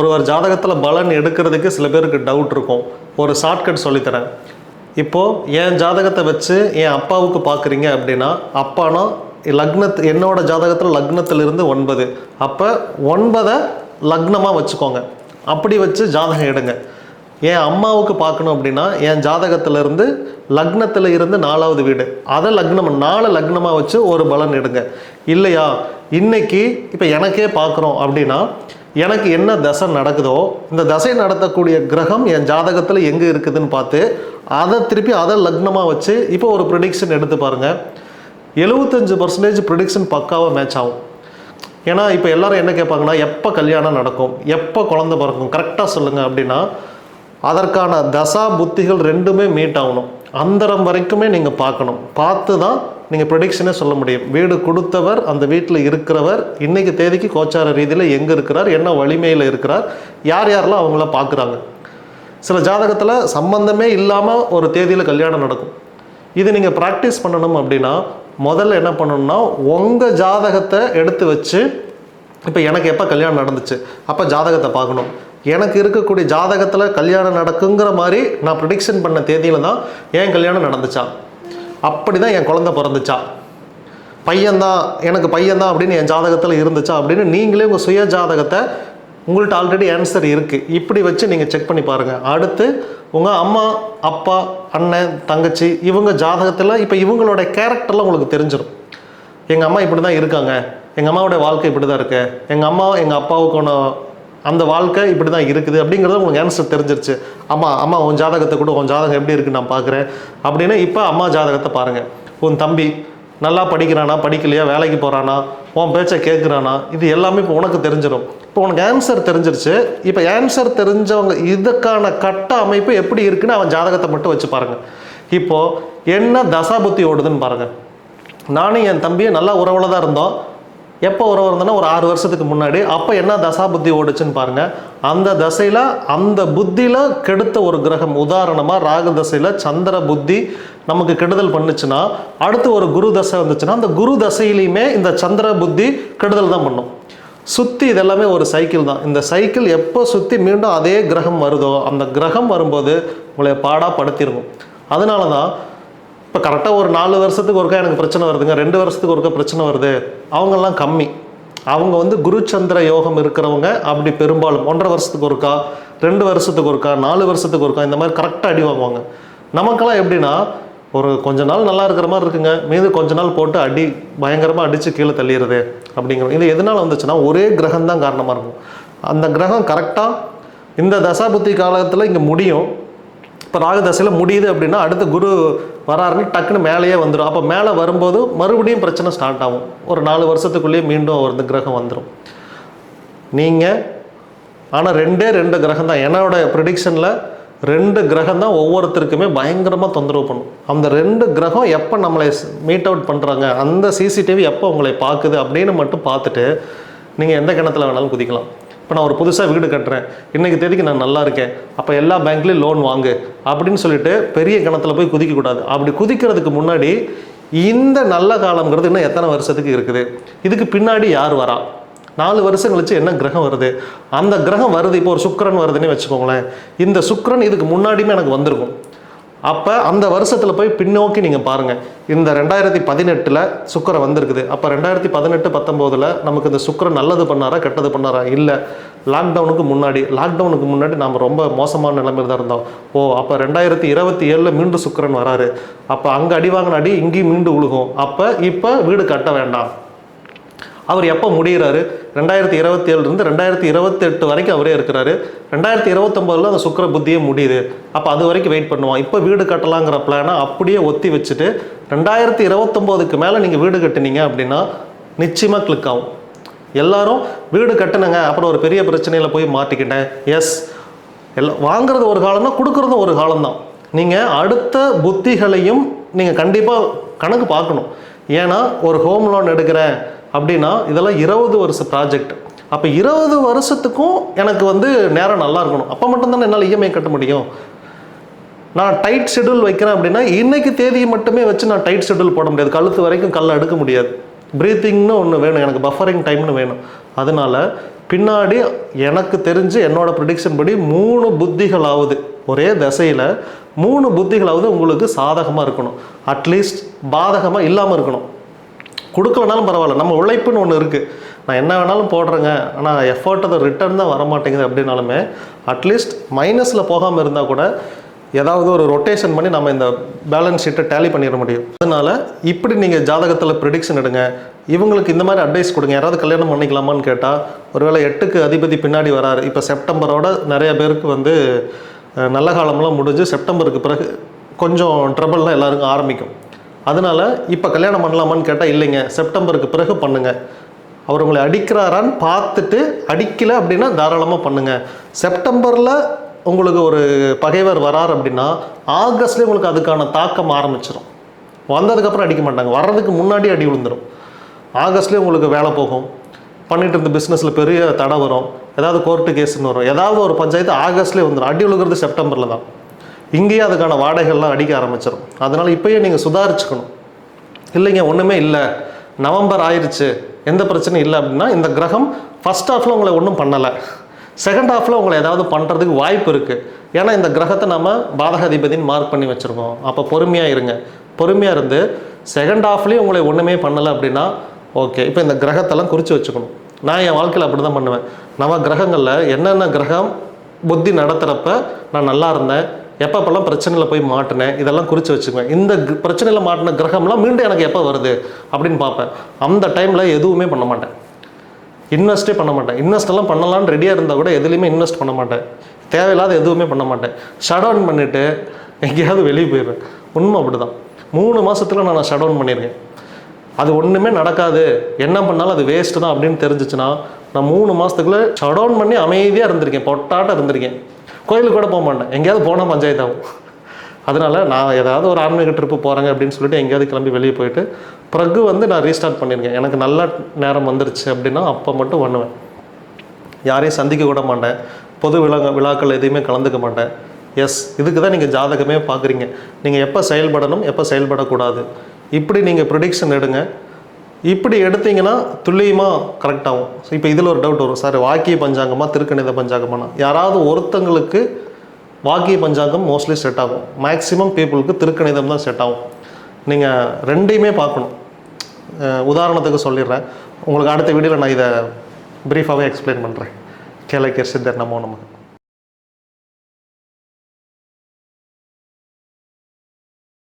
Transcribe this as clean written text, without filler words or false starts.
ஒருவர் ஜாதகத்தில் பலன் எடுக்கிறதுக்கு சில பேருக்கு டவுட் இருக்கும். ஒரு ஷார்ட்கட் சொல்லித்தரேன். இப்போது என் ஜாதகத்தை வச்சு என் அப்பாவுக்கு பார்க்குறீங்க அப்படின்னா, அப்பானா என்னோட ஜாதகத்தில் லக்னத்திலிருந்து 9, அப்போ 9 லக்னமாக வச்சுக்கோங்க. அப்படி வச்சு ஜாதகம் எடுங்க. என் அம்மாவுக்கு பார்க்கணும் அப்படின்னா என் ஜாதகத்திலிருந்து லக்னத்தில் இருந்து 4வது வீடு, அதை 4 லக்னமாக வச்சு ஒரு பலன் எடுங்க. இல்லையா, இன்னைக்கு இப்போ எனக்கே பார்க்குறோம் அப்படின்னா எனக்கு என்ன தசை நடக்குதோ இந்த தசை நடத்தக்கூடிய கிரகம் என் ஜாதகத்தில் எங்கே இருக்குதுன்னு பார்த்து அதை லக்னமாக வச்சு இப்போ ஒரு ப்ரிடிக்ஷன் எடுத்து பாருங்கள். 75% ப்ரிடிக்ஷன் பக்காவாக மேட்ச் ஆகும். ஏன்னா இப்போ எல்லாரும் என்ன கேட்பாங்கன்னா, எப்போ கல்யாணம் நடக்கும், எப்போ குழந்தை பிறக்கும், கரெக்டாக சொல்லுங்கள் அப்படின்னா அதற்கான தசா புத்திகள் ரெண்டுமே மீட் ஆகணும். அந்தரம் வரைக்குமே நீங்கள் பார்க்கணும். பார்த்து தான் நீங்கள் ப்ரெடிக்ஷனே சொல்ல முடியும். வீடு கொடுத்தவர், அந்த வீட்டில் இருக்கிறவர் இன்றைக்கி தேதிக்கு கோச்சார ரீதியில் எங்கே இருக்கிறார், என்ன வலிமையில் இருக்கிறார், யார் யாரெல்லாம் அவங்கள பார்க்குறாங்க. சில ஜாதகத்தில் சம்பந்தமே இல்லாமல் ஒரு தேதியில் கல்யாணம் நடக்கும். இது நீங்கள் ப்ராக்டிஸ் பண்ணணும் அப்படின்னா முதல்ல என்ன பண்ணணும்னா, உங்கள் ஜாதகத்தை எடுத்து வச்சு இப்போ எனக்கு எப்போ கல்யாணம் நடந்துச்சு அப்போ ஜாதகத்தை பார்க்கணும். எனக்கு இருக்கக்கூடிய ஜாதகத்தில் கல்யாணம் நடக்குங்கிற மாதிரி நான் ப்ரிடிக்ஷன் பண்ண தேதியில் தான் என் கல்யாணம் நடந்துச்சா, அப்படி தான் என் குழந்தை பிறந்துச்சா, பையன்தான் எனக்கு பையன்தான் அப்படின்னு என் ஜாதகத்தில் இருந்துச்சா அப்படின்னு நீங்களே உங்கள் சுய ஜாதகத்தை உங்கள்கிட்ட ஆல்ரெடி ஆன்சர் இருக்குது, இப்படி வச்சு நீங்கள் செக் பண்ணி பாருங்கள். அடுத்து உங்கள் அம்மா அப்பா அண்ணன் தங்கச்சி இவங்க ஜாதகத்தில் இப்போ இவங்களோட கேரக்டர்லாம் உங்களுக்கு தெரிஞ்சிடும். எங்கள் அம்மா இப்படி தான் இருக்காங்க, எங்கள் அம்மாவோடைய வாழ்க்கை இப்படி தான் இருக்கு, எங்கள் அம்மா எங்கள் அப்பாவுக்கான அந்த வாழ்க்கை இப்படி தான் இருக்குது அப்படிங்கிறத உங்களுக்கு ஆன்சர் தெரிஞ்சிருச்சு. அம்மா உன் ஜாதகத்தை கூட, உன் ஜாதகம் எப்படி இருக்குன்னு நான் பார்க்குறேன் அப்படின்னு இப்போ அம்மா ஜாதகத்தை பாருங்கள். உன் தம்பி நல்லா படிக்கிறானா படிக்கலையா, வேலைக்கு போகிறானா, உன் பேச்சை கேட்குறானா, இது எல்லாமே இப்போ உனக்கு தெரிஞ்சிடும். இப்போ உனக்கு ஆன்சர் தெரிஞ்சிருச்சு. இப்போ ஆன்சர் தெரிஞ்சவங்க இதுக்கான கட்ட அமைப்பு எப்படி இருக்குன்னு அவன் ஜாதகத்தை மட்டும் வச்சு பாருங்கள். இப்போது என்ன தசாபுத்தி ஓடுதுன்னு பாருங்கள். நானும் என் தம்பியும் நல்லா உறவில் தான் இருந்தோம். எப்போ உறவு இருந்தோன்னா ஒரு 6 வருஷத்துக்கு முன்னாடி. அப்போ என்ன தசா புத்தி ஓடுச்சுன்னு பாருங்கள். அந்த தசையில் அந்த புத்தியில் கெடுத்த ஒரு கிரகம், உதாரணமாக ராகு தசையில் சந்திர புத்தி நமக்கு கெடுதல் பண்ணுச்சுன்னா, அடுத்து ஒரு குரு தசை வந்துச்சுன்னா அந்த குரு தசையிலையுமே இந்த சந்திர புத்தி கெடுதல் தான் பண்ணும். சுற்றி இதெல்லாமே ஒரு சைக்கிள் தான். இந்த சைக்கிள் எப்போ சுற்றி மீண்டும் அதே கிரகம் வருதோ அந்த கிரகம் வரும்போது உங்களை பாடாக படுத்திருக்கும். அதனால தான் இப்போ கரெக்டாக ஒரு 4 வருஷத்துக்கு ஒருக்கா எனக்கு பிரச்சனை வருதுங்க, 2 வருஷத்துக்கு ஒருக்கா பிரச்சனை வருது, அவங்கெல்லாம் கம்மி. அவங்க குரு சந்திர யோகம் இருக்கிறவங்க அப்படி பெரும்பாலும் 1.5 வருஷத்துக்கு ஒருக்கா, 2 வருஷத்துக்கு ஒருக்கா, 4 வருஷத்துக்கு ஒருக்கா இந்த மாதிரி கரெக்டாக அடி வாங்குவாங்க. நமக்கெல்லாம் எப்படின்னா ஒரு கொஞ்ச நாள் நல்லா இருக்கிற மாதிரி இருக்குங்க, மீது கொஞ்ச நாள் போட்டு அடி பயங்கரமாக அடித்து கீழே தள்ளிடுறது அப்படிங்கிற. இது எதனால் வந்துச்சுன்னா ஒரே கிரகம் தான் காரணமாக இருக்கும். அந்த கிரகம் கரெக்டாக இந்த தசாபுத்தி காலத்தில் இங்கே முடியும். இப்போ ராகு தசையில் முடியுது அப்படின்னா அடுத்து குரு வராருன்னு டக்குன்னு மேலேயே வந்துடும். அப்போ மேலே வரும்போது மறுபடியும் பிரச்சனை ஸ்டார்ட் ஆகும். ஒரு 4 வருஷத்துக்குள்ளேயே மீண்டும் ஒரு கிரகம் வந்துடும். நீங்கள் ஆனால் 2 கிரகம் தான் என்னோட ப்ரிடிக்ஷனில் 2 கிரகம் தான் ஒவ்வொருத்தருக்குமே பயங்கரமாக தொந்தரவு பண்ணும். அந்த 2 கிரகம் எப்போ நம்மளை மீட் அவுட் பண்ணுறாங்க, அந்த சிசிடிவி எப்போ உங்களை பார்க்குது அப்படின்னு மட்டும் பார்த்துட்டு நீங்கள் எந்த கிணத்துல வேணாலும் குதிக்கலாம். இப்போ நான் ஒரு புதுசாக வீடு கட்டுறேன், இன்றைக்கி தேதிக்கு நான் நல்லா இருக்கேன், அப்போ எல்லா பேங்க்லேயும் லோன் வாங்கு அப்படின்னு சொல்லிட்டு பெரிய கிணத்துல போய் குதிக்கக்கூடாது. அப்படி குதிக்கிறதுக்கு முன்னாடி இந்த நல்ல காலங்கிறது இன்னும் எத்தனை வருஷத்துக்கு இருக்குது, இதுக்கு பின்னாடி யார் வரா, 4 வருஷம் கழிச்சு என்ன கிரகம் வருது, அந்த கிரகம் வருது. இப்போ ஒரு சுக்கிரன் வருதுன்னு வச்சுக்கோங்களேன், இந்த சுக்கிரன் இதுக்கு முன்னாடியுமே எனக்கு வந்திருக்கும். அப்போ அந்த வருஷத்தில் போய் பின்னோக்கி நீங்கள் பாருங்கள். இந்த 2018 சுக்கிரன் வந்திருக்குது. அப்போ 2018-19 நமக்கு இந்த சுக்கிரன் நல்லது பண்ணாரா கெட்டது பண்ணாரா? இல்லை, லாக்டவுனுக்கு முன்னாடி நாம் ரொம்ப மோசமான நிலைமையில் தான் இருந்தோம். அப்போ 2027 மீண்டும் சுக்கிரன் வராரு. அப்போ அங்கே அடி வாங்கின அடி இங்கேயும் மீண்டும் உழுகும். அப்போ இப்போ வீடு கட்ட வேண்டாம். அவர் எப்போ முடிகிறாரு? 2027 2028 வரைக்கும் அவரே இருக்கிறாரு. 2029 அந்த சுக்கிர புத்தியே முடியுது. அப்போ அது வரைக்கும் வெயிட் பண்ணுவோம். இப்போ வீடு கட்டலாங்கிற பிளானை அப்படியே ஒத்தி வச்சுட்டு 2029க்கு மேலே நீங்கள் வீடு கட்டினீங்க அப்படின்னா நிச்சயமாக கிளிக் ஆகும். எல்லாரும் வீடு கட்டுனுங்க, அப்புறம் ஒரு பெரிய பிரச்சனையில் போய் மாட்டிக்கிட்டேன். எஸ், எல்லாம் வாங்குறது ஒரு காலம்தான், கொடுக்குறதும் ஒரு காலம்தான். நீங்கள் அடுத்த புத்திகளையும் நீங்கள் கண்டிப்பாக கணக்கு பார்க்கணும். ஏன்னா ஒரு ஹோம் லோன் எடுக்கிறேன் அப்படின்னா இதெல்லாம் 20 வருஷ ப்ராஜெக்ட். அப்போ 20 வருஷத்துக்கும் எனக்கு நேரம் நல்லா இருக்கணும். அப்போ மட்டும்தானே என்னால் இஎம்ஐ கட்ட முடியும். நான் டைட் ஷெட்யூல் வைக்கிறேன் அப்படின்னா இன்றைக்கி தேதியை மட்டுமே வச்சு நான் டைட் ஷெட்யூல் போட முடியாது. கழுத்து வரைக்கும் கல்லை எடுக்க முடியாது. ப்ரீத்திங்னு ஒன்று வேணும், எனக்கு பஃபரிங் டைம்னு வேணும். அதனால் பின்னாடி எனக்கு தெரிஞ்சு என்னோட ப்ரிடிக்ஷன் படி 3 புத்திகளாவது ஒரே தசையில் 3 புத்திகளாவது உங்களுக்கு சாதகமாக இருக்கணும், அட்லீஸ்ட் பாதகமாக இல்லாமல் இருக்கணும். கொடுக்கலனாலும் பரவாயில்ல, நம்ம உழைப்புன்னு ஒன்று இருக்குது. நான் என்ன வேணாலும் போடுறேங்க, ஆனால் எஃபர்ட் அதை ரிட்டர்ன் தான் வரமாட்டேங்குது அப்படின்னாலுமே அட்லீஸ்ட் மைனஸில் போகாமல் இருந்தால் கூட ஏதாவது ஒரு ரொட்டேஷன் பண்ணி நம்ம இந்த பேலன்ஸ் ஷீட்டை டேலி பண்ணிட முடியும். அதனால் இப்படி நீங்கள் ஜாதகத்தில் ப்ரிடிக்ஷன் எடுங்க. இவங்களுக்கு இந்த மாதிரி அட்வைஸ் கொடுங்க. யாராவது கல்யாணம் பண்ணிக்கலாமான்னு கேட்டால், ஒருவேளை 8க்கு அதிபதி பின்னாடி வராரு, இப்போ செப்டம்பரோட நிறைய பேருக்கு வந்து நல்ல காலம்லாம் முடிஞ்சு செப்டம்பருக்கு பிறகு கொஞ்சம் ட்ரபிள்லாம் எல்லாருக்கும் ஆரம்பிக்கும். அதனால் இப்போ கல்யாணம் பண்ணலாமான்னு கேட்டால் இல்லைங்க, செப்டம்பருக்கு பிறகு பண்ணுங்கள். அவர் உங்களை அடிக்கிறாரான்னு பார்த்துட்டு, அடிக்கலை அப்படின்னா தாராளமாக பண்ணுங்கள். செப்டம்பரில் உங்களுக்கு ஒரு பகைவர் வரார் அப்படின்னா ஆகஸ்ட்லேயே உங்களுக்கு அதுக்கான தாக்கம் ஆரம்பிச்சிடும். வந்ததுக்கப்புறம் அடிக்க மாட்டாங்க, வர்றதுக்கு முன்னாடி அடி விழுந்துடும். ஆகஸ்ட்லேயே உங்களுக்கு வேலை போகும், பண்ணிட்டு இருந்த பிஸ்னஸில் பெரிய தடை வரும், ஏதாவது கோர்ட்டு கேஸ்ன்னு வரும், ஏதாவது ஒரு பஞ்சாயத்து ஆகஸ்ட்லேயே வந்துடும். அடி விழுகிறது செப்டம்பரில் தான். இங்கேயே அதுக்கான வாடகைகள்லாம் அடிக்க ஆரம்பிச்சிடும். அதனால் இப்போயே நீங்கள் சுதாரிச்சுக்கணும். இல்லைங்க ஒன்றுமே இல்லை, நவம்பர் ஆயிடுச்சு, எந்த பிரச்சனையும் இல்லை அப்படின்னா இந்த கிரகம் ஃபஸ்ட் ஹாஃபில் உங்களை ஒன்றும் பண்ணலை, செகண்ட் ஹாஃபில் உங்களை ஏதாவது பண்ணுறதுக்கு வாய்ப்பு இருக்குது. ஏன்னா இந்த கிரகத்தை நம்ம பாதகாதிபதின்னு மார்க் பண்ணி வச்சுருக்கோம். அப்போ பொறுமையாக இருங்க. பொறுமையாக இருந்து செகண்ட் ஹாஃப்லேயும் உங்களை ஒன்றுமே பண்ணலை அப்படின்னா ஓகே. இப்போ இந்த கிரகத்தெல்லாம் குறித்து வச்சுக்கணும். நான் என் வாழ்க்கையில் அப்படி தான் பண்ணுவேன். நம்ம கிரகங்களில் என்னென்ன கிரகம் புத்தி நடத்துகிறப்ப நான் நல்லா இருந்தேன், எப்பப்பெல்லாம் பிரச்சனையில் போய் மாட்டினேன், இதெல்லாம் குறித்து வச்சுக்குவேன். இந்த பிரச்சனையில் மாட்டின கிரகம்லாம் மீண்டும் எனக்கு எப்போ வருது அப்படின்னு பார்ப்பேன். அந்த டைமில் எதுவுமே பண்ண மாட்டேன், இன்வெஸ்ட்டே பண்ண மாட்டேன். இன்வெஸ்டெல்லாம் பண்ணலான்னு ரெடியாக இருந்தால் கூட எதுலேயுமே இன்வெஸ்ட் பண்ண மாட்டேன். தேவையில்லாத எதுவுமே பண்ண மாட்டேன். ஷட் டவுன் பண்ணிவிட்டு எங்கேயாவது வெளியே போயிடுவேன். உண்மை அப்படி தான். 3 மாதத்தில் நான் ஷட் டவுன் பண்ணியிருக்கேன். அது ஒன்றுமே நடக்காது, என்ன பண்ணாலும் அது வேஸ்ட்டு தான் அப்படின்னு தெரிஞ்சிச்சுன்னா நான் 3 மாதத்துக்குள்ளே ஷட் டவுன் பண்ணி அமைதியாக இருந்திருக்கேன், பொட்டாட்டாக இருந்திருக்கேன். கோயிலுக்கு கூட போக மாட்டேன், எங்கேயாவது போனால் பஞ்சாயத்தாகும். அதனால் நான் ஏதாவது ஒரு ஆன்மீக ட்ரிப்பு போகிறேங்க அப்படின்னு சொல்லிட்டு எங்கேயாவது கிளம்பி வெளியே போயிட்டு பிறகு வந்து நான் ரீஸ்டார்ட் பண்ணியிருக்கேன். எனக்கு நல்ல நேரம் வந்துருச்சு அப்படின்னா அப்போ மட்டும் பண்ணுவேன். யாரையும் சந்திக்க கூட மாட்டேன், பொது விழாக்கள் எதையுமே கலந்துக்க மாட்டேன். எஸ், இதுக்கு தான் நீங்கள் ஜாதகமே பார்க்குறீங்க. நீங்கள் எப்போ செயல்படணும், எப்போ செயல்படக்கூடாது, இப்படி நீங்கள் ப்ரிடிக்ஷன் எடுங்க. இப்படி எடுத்தீங்கன்னா துல்லியமாக கரெக்டாகும். இப்போ இதில் ஒரு டவுட் வரும், சார் வாக்கிய பஞ்சாங்கமாக திருக்கணித பஞ்சாங்கமானா? யாராவது ஒருத்தங்களுக்கு வாக்கிய பஞ்சாங்கம் மோஸ்ட்லி செட் ஆகும், மேக்ஸிமம் பீப்புளுக்கு திருக்கணிதம் தான் செட் ஆகும். நீங்கள் ரெண்டையுமே பார்க்கணும். உதாரணத்துக்கு சொல்லிடுறேன், உங்களுக்கு அடுத்த வீடியோவில் நான் இதை ப்ரீஃபாகவே எக்ஸ்பிளைன் பண்ணுறேன். கேளக்கர் சித்தர் நமோ நமக்கு.